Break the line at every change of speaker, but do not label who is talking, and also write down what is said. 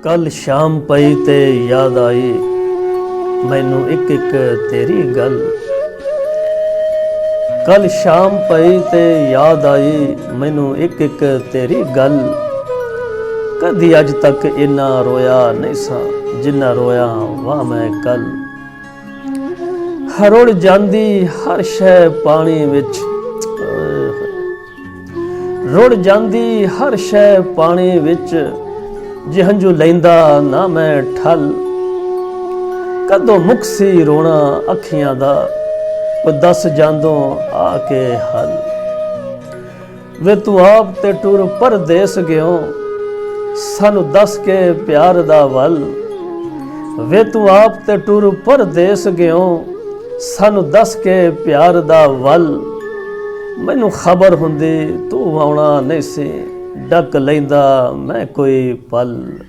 कल शाम पई ते याद आई मैनू एक एक तेरी गल। कल शाम पई ते याद आई मैनू एक एक तेरी गल। कदी अज तक इन्ना रोया नहीं सा जिन्ना रोया वाह मैं कल। रुड़ जांदी हर शै पानी विच, रुड़ जांदी हर शै पानी विच, जे हंजू लैंदा ना मैं ठल। कदों मुकसी रोना अखियां दा वो दस जांदों आके हल। वे तू आप ते टुर परदेस गयो सानू दस के प्यार दा वल। वे तू आप ते टुर परदेस गयो सानू दस के प्यार दा वल। मैनू खबर हुंदी तू आउणा नहीं सी डक लैंदा मैं कोई पल।